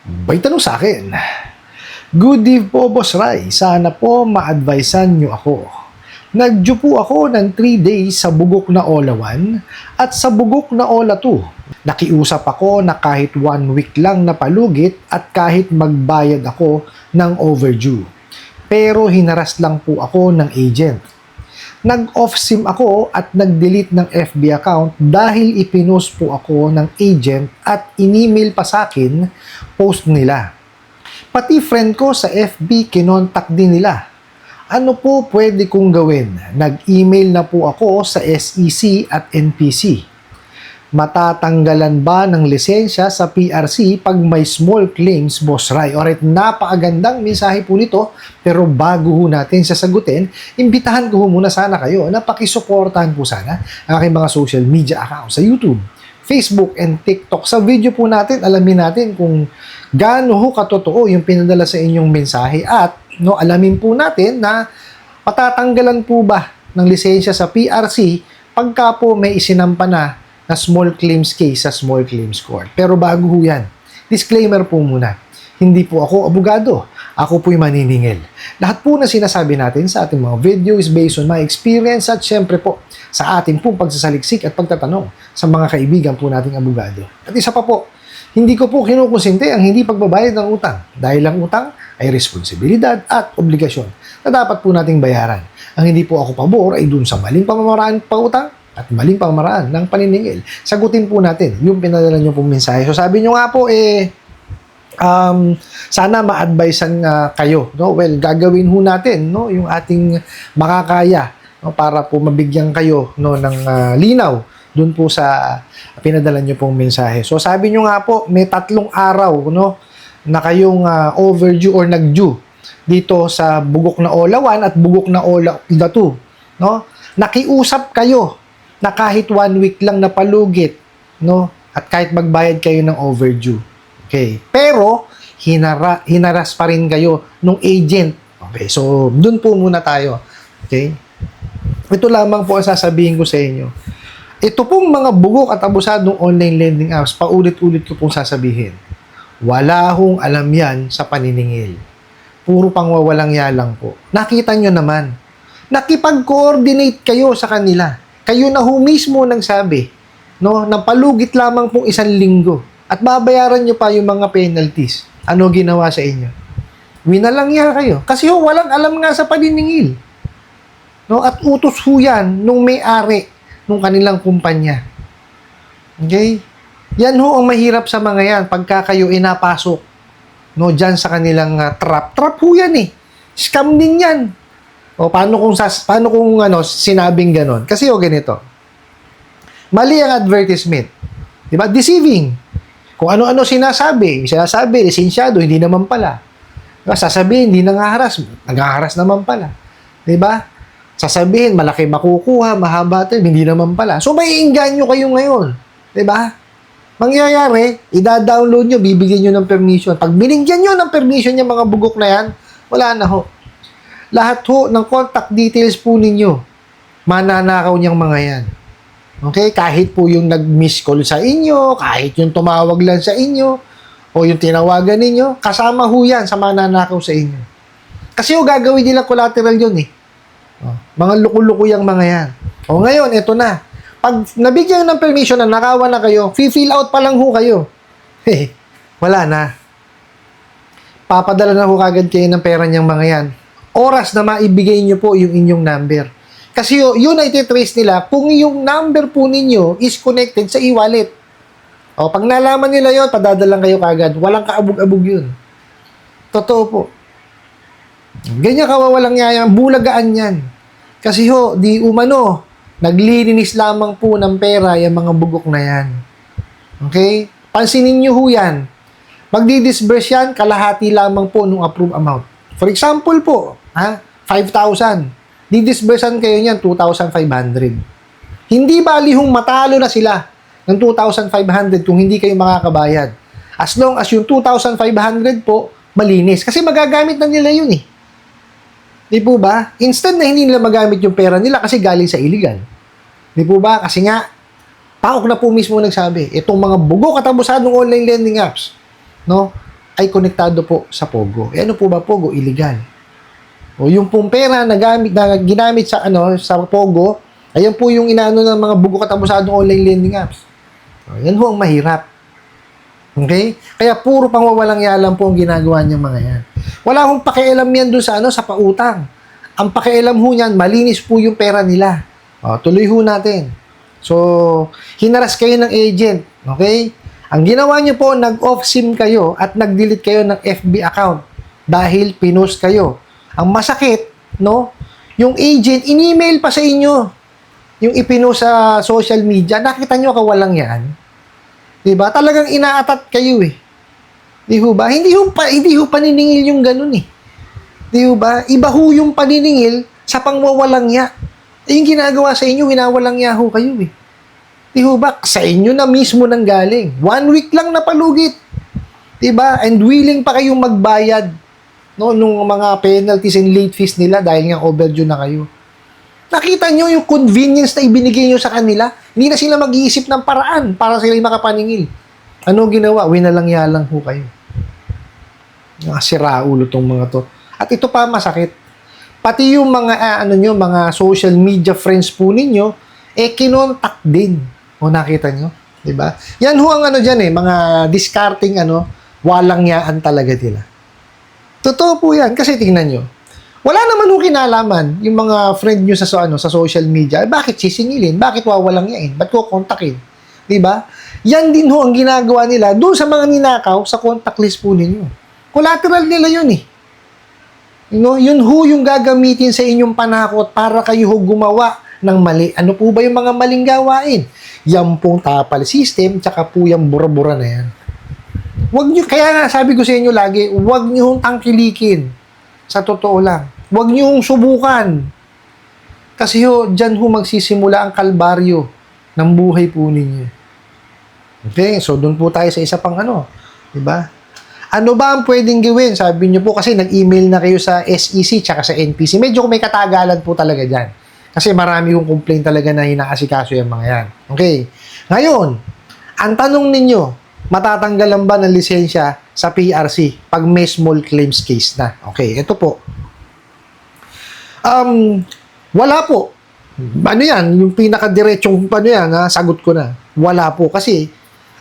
May tanong sa akin. Good eve po, Boss Rai. Sana po ma-advisean nyo ako. Nag-due po ako ng 3 days sa Bugok na Ola 1 at sa Bugok na Ola 2. Nakiusap ako na kahit 1 week lang na palugit at kahit magbayad ako ng overdue. Pero hinaras lang po ako ng agent. Nag-off SIM ako at nag-delete ng FB account dahil ipinost po ako ng agent at in-email pa sa akin post nila. Pati friend ko sa FB kinontak din nila. Ano po pwede kong gawin? Nag-email na po ako sa SEC at NPC. Matatanggalan ba ng lisensya sa PRC pag may small claims, Boss Rai? Alright, napakagandang mensahe po nito, pero bago ho natin sasagutin, imbitahan ko ho muna sana kayo na pakisuportahan po sana ang aking mga social media accounts sa YouTube, Facebook, and TikTok. Sa video po natin, alamin natin kung gaano ho katotoo yung pinadala sa inyong mensahe at alamin po natin na matatanggalan po ba ng lisensya sa PRC pagka po may isinampa na small claims case sa small claims court. Pero bago ho yan, disclaimer po muna, hindi po ako abogado. Ako po'y maniningil. Lahat po na sinasabi natin sa ating mga video is based on my experience at syempre po sa ating pong pagsasaliksik at pagtatanong sa mga kaibigan po nating abogado. At isa pa po, hindi ko po kinukonsinti ang hindi pagbabayad ng utang dahil ang utang ay responsibilidad at obligasyon na dapat po nating bayaran. Ang hindi po ako pabor ay dun sa maling pamamaraan pag-utang at maling pamamaraan ng paniningil. Sagutin po natin yung pinadala nyo pong mensahe. So sabi nyo nga po, sana ma-advisean kayo. No? Well, gagawin ho natin yung ating makakaya para po mabigyan kayo ng linaw dun po sa pinadala nyo pong mensahe. So sabi nyo nga po, may 3 araw na kayong overdue or nag-due dito sa Bugok na Ola 1 at Bugok na Ola 2. No? Nakiusap kayo na kahit 1 week lang na palugit, at kahit magbayad kayo ng overdue. Okay. Pero, hinaras pa rin kayo nung agent. Okay. So, dun po muna tayo. Okay. Ito lamang po ang sasabihin ko sa inyo. Ito pong mga bugok at abusadong online lending apps, paulit-ulit ko pong sasabihin. Wala hong alam yan sa paniningil. Puro pangwawalang yalang po. Nakita nyo naman. Nakipag-coordinate kayo sa kanila. Kayo na ho mismo nagsabi, na palugit lamang pong 1 linggo at babayaran nyo pa yung mga penalties. Ano ginawa sa inyo? Winalangya kayo. Kasi walang alam nga sa paniningil. At utos ho yan nung may-ari nung kanilang kumpanya. Okay? Yan ho ang mahirap sa mga yan pagka kayo inapasok dyan sa kanilang trap. Trap ho yan eh. Scam din yan. O paano kung sinabing ganon? Kasi ganito. Mali ang advertisement. 'Di ba? Deceiving. Kung ano-ano sinasabi, lisensyado, hindi naman pala. Diba? Sasabihin, hindi nangaharas, naghaharas naman pala. 'Di ba? Sasabihin, malaki makukuha, mahaba ito, hindi naman pala. So may engganyo kayo ngayon. 'Di ba? Mangyayari, ida-download nyo, bibigyan nyo ng permission. Pag binigyan nyo ng permission yung mga bugok na yan, wala na ho. Lahat ho ng contact details po ninyo, mananakaw niyang mga yan. Okay? Kahit po yung nag-miss call sa inyo, kahit yung tumawag lang sa inyo, o yung tinawagan ninyo, kasama ho yan sa mananakaw sa inyo. Kasi gagawin nila collateral yun eh. Mga luko-luko yung mga yan. O ngayon, eto na. Pag nabigyan ng permission na nakawan na kayo, fill out pa lang ho kayo. Wala na. Papadala na ho kagad kayo ng pera niyang mga yan. Oras na maibigay nyo po yung inyong number. Kasi yun na ititrace nila kung yung number po ninyo is connected sa e-wallet. O, pag nalaman nila yun, padadalang kayo kagad. Walang kaabog-abog yun. Totoo po. Ganyan kawawalang yayang, bulagaan yan. Kasi di umano, naglilinis lamang po ng pera yung mga bugok na yan. Okay? Pansinin nyo ho yan. Magdi-disburse yan, kalahati lamang po nung approved amount. For example po, 5,000. Didisbursan kayo niyan, 2,500. Hindi balihong matalo na sila ng 2,500 kung hindi kayo makakabayad. As long as yung 2,500 po, malinis. Kasi magagamit na nila yun eh. Di po ba? Instead na hindi nila magamit yung pera nila kasi galing sa illegal. Di po ba? Kasi nga, PAOK na po mismo nagsabi, itong mga bugok at abusadong online lending apps, ay konektado po sa Pogo. Ano po ba Pogo? Illegal. O yung pong pera na ginamit sa sa Pogo, ayan po yung inaano ng mga bugok at abusadong online lending apps. Yan po ang mahirap. Okay? Kaya puro pangwawalang yalam po ang ginagawa niyang mga yan. Wala akong pakialam yan doon sa pautang. Ang pakialam ho niyan, malinis po yung pera nila. Tuloy ho natin. So, hinaras kayo ng agent. Okay? Ang ginawa niyo po, nag-off SIM kayo at nag-delete kayo ng FB account dahil pinost kayo. Ang masakit, no? Yung agent, in-email pa sa inyo yung ipinost sa social media. Nakita niyo kawalang yan. Diba? Talagang inaatat kayo eh. Di ho ba? Hindi ho paniningil yung ganun eh. Di ho ba? Iba ho yung paniningil sa pangwawalang ya. Yung ginagawa sa inyo, winawalang ya ho kayo eh. Di ho ba? Sa inyo na mismo nang galing. 1 week lang napalugit. Diba? And willing pa kayong magbayad nung mga penalties and late fees nila dahil nga overdue na kayo. Nakita nyo yung convenience na ibinigay nyo sa kanila? Hindi na sila mag-iisip ng paraan para sila makapaningil. Ano ginawa? Winalang-yalang ho kayo. Siraulo tong mga to. At ito pa masakit. Pati yung mga mga social media friends po ninyo, kinontak din. O nakita nyo? Diba? Yan ho ang dyan mga discarding walang yaan talaga nila. Totoo po yan. Kasi tingnan nyo. Wala naman ho kinalaman yung mga friend nyo sa social media. Bakit sisingilin? Bakit wawalang yain? Ba't ko kontakin? Diba? Yan din ho ang ginagawa nila doon sa mga ninakaw sa contact list po ninyo. Collateral nila yun eh. Yun ho yung gagamitin sa inyong panakot para kayo ho gumawa ng mali. Ano po ba yung mga maling gawain? Yan pong tapal system, tsaka po yung bura-bura na yan. Kaya nga sabi ko sa inyo lagi, huwag nyo hong tangkilikin. Sa totoo lang. Huwag nyo hong subukan. Kasi dyan ho magsisimula ang kalbaryo ng buhay po ninyo. Okay, so doon po tayo sa isa pang diba? Ano ba ang pwedeng gawin? Sabi nyo po kasi nag-email na kayo sa SEC tsaka sa NPC. Medyo may katagalan po talaga dyan. Kasi marami yung complaint talaga na hinaasikaso yung mga yan. Okay. Ngayon, ang tanong ninyo, matatanggalan ba ng lisensya sa PRC pag may small claims case na? Okay, ito po. Wala po. Ano yan? Yung pinaka-diretsong sagot ko na. Wala po. Kasi,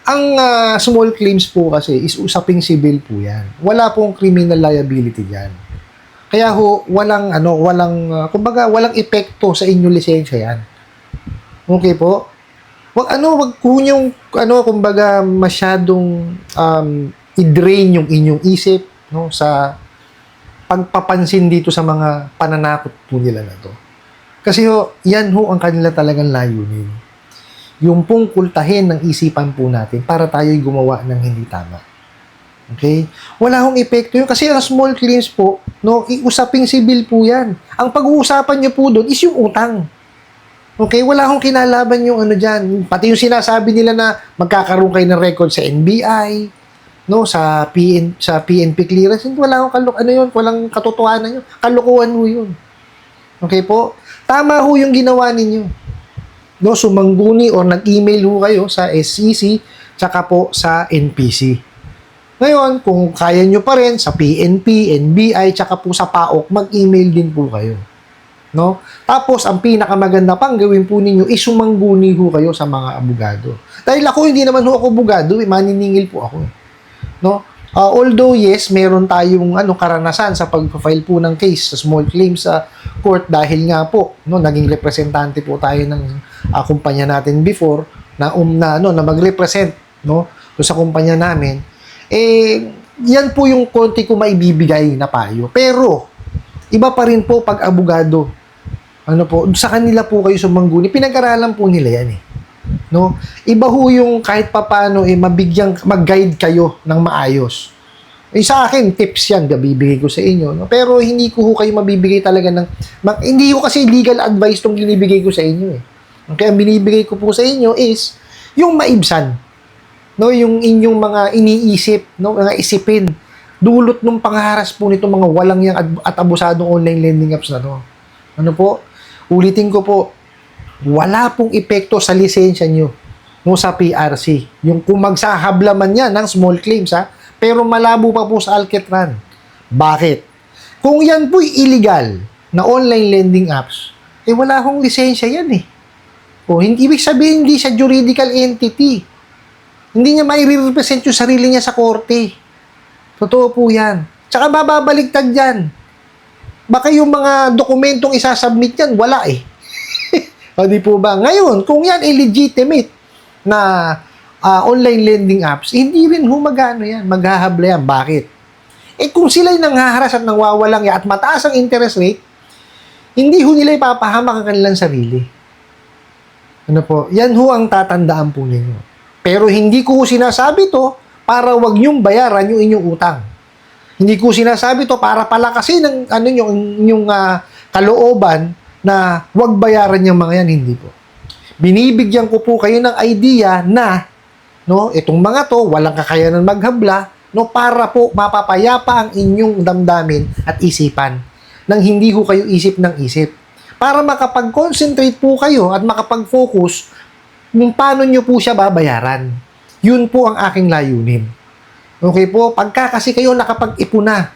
ang small claims po kasi is usaping civil po yan. Wala pong criminal liability dyan. Kaya walang epekto sa inyong lisensya yan. Okay po? Wag po yung, masyadong i-drain yung inyong isip, sa pagpapansin dito sa mga pananakot po nila na to. Kasi yan ang kanila talagang layunin. Yung pong kultahin ng isipan po natin para tayo'y gumawa ng hindi tama. Okay? Wala hong epekto yun. Kasi ang small claims po, usaping civil po yan. Ang pag-uusapan nyo po doon is yung utang. Okay? Wala hong kinalaban yung dyan. Pati yung sinasabi nila na magkakaroon kayo ng record sa NBI, sa PNP clearance, wala hong walang katotohanan yun. Kalukuhan ho yun. Okay po? Tama ho yung ginawa ninyo. Sumangguni o nag-email ho kayo sa SEC tsaka po sa NPC. Ngayon, kung kaya nyo pa rin sa PNP, NBI, tsaka po sa PAOK, mag-email din po kayo. Tapos, ang pinakamaganda pang gawin po ninyo is sumangguni ho kayo sa mga abogado. Dahil ako, hindi naman ho ako abogado, maniningil po ako. Although, yes, meron tayong karanasan sa pag-file po ng case sa small claims sa court dahil nga po, naging representante po tayo ng kumpanya natin before na mag-represent sa kumpanya namin. Yan po yung konti ko maibibigay na payo. Pero, iba pa rin po pag abogado. Sa kanila po kayo sumangguni. Pinag-aralan po nila yan eh. Iba ho yung kahit papano mag-guide kayo ng maayos. Sa akin, tips yan, bibigay ko sa inyo. Pero hindi ko kayo mabibigay talaga hindi ko kasi legal advice tong binibigay ko sa inyo eh. Kaya ang binibigay ko po sa inyo is yung maibsan. Yung inyong mga iniisip, mga isipin. Dulot ng pangharas po nito mga walang yang at abusadong online lending apps na to. Ulitin ko po, wala pong epekto sa lisensya nyo sa PRC. Yung kung magsahabla man yan ng small claims, pero malabo pa po sa Alketran. Bakit? Kung yan po'y illegal na online lending apps, wala akong lisensya yan eh. O, hindi ibig sabihin hindi siya juridical entity. Hindi niya mai-represent yung sarili niya sa korte. Totoo po yan. Tsaka mababaligtad yan. Baka yung mga dokumentong isasubmit yan, wala eh. O di po ba? Ngayon, kung yan legitimate na online lending apps, hindi rin humagano yan, maghahabla yan. Bakit? Kung sila'y nanghaharas at nangwawalang at mataas ang interest rate, hindi ho nila ipapahamak ang kanilang sarili. Ano po? Yan ho ang tatandaan po ninyo. Pero hindi ko sinasabi to para wag niyong bayaran yung inyong utang. Hindi ko sinasabi to para palakasin ng yung kalooban na wag bayaran yung mga yan, hindi po. Binibigyan ko po kayo ng idea na itong mga to walang kakayanan maghabla, para po mapapayapa ang inyong damdamin at isipan nang hindi ho kayo isip ng isip. Para makapag-concentrate po kayo at makapag-focus kung paano nyo po siya babayaran. Yun po ang aking layunin. Okay po? Pagka kasi kayo nakapag-ipon na,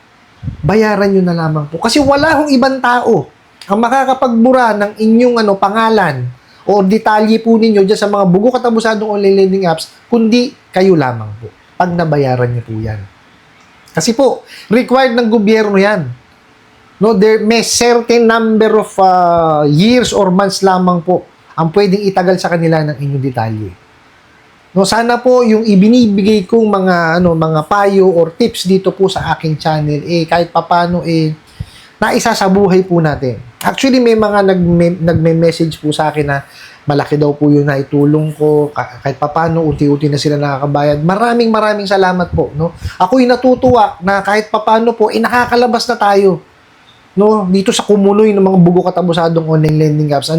bayaran nyo na lamang po. Kasi wala hong ibang tao ang makakapagbura ng inyong pangalan o detalye po ninyo dyan sa mga bugo katabusadong online lending apps, kundi kayo lamang po. Pag nabayaran nyo po yan. Kasi po, required ng gobyerno yan. There may certain number of years or months lamang po ang pwedeng itagal sa kanila ng inyong detalye. Sana po yung ibinibigay kong mga payo or tips dito po sa aking channel, kahit papano, naisa sa buhay po natin. Actually, may mga nagme-message po sa akin na malaki daw po yung naitulong ko, kahit papano, unti-unti na sila nakakabayad. Maraming salamat po. Ako'y natutuwa na kahit papano po, nakakalabas na tayo. Dito sa kumuloy ng mga bugo katabusadong online lending apps.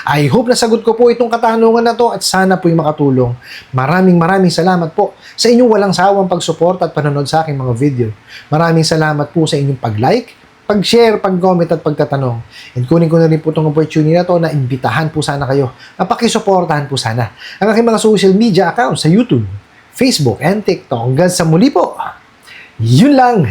I hope nasagot ko po itong katanungan na to at sana po'y makatulong. Maraming salamat po sa inyong walang sawang pagsuporta at panonood sa aking mga video. Maraming salamat po sa inyong pag-like, pag-share, pag-comment at pagtatanong. And kunin ko na rin po itong opportunity na to na imbitahan po sana kayo na pakisuportahan po sana ang aking mga social media accounts sa YouTube, Facebook, and TikTok. Hanggang sa muli po. Yun lang.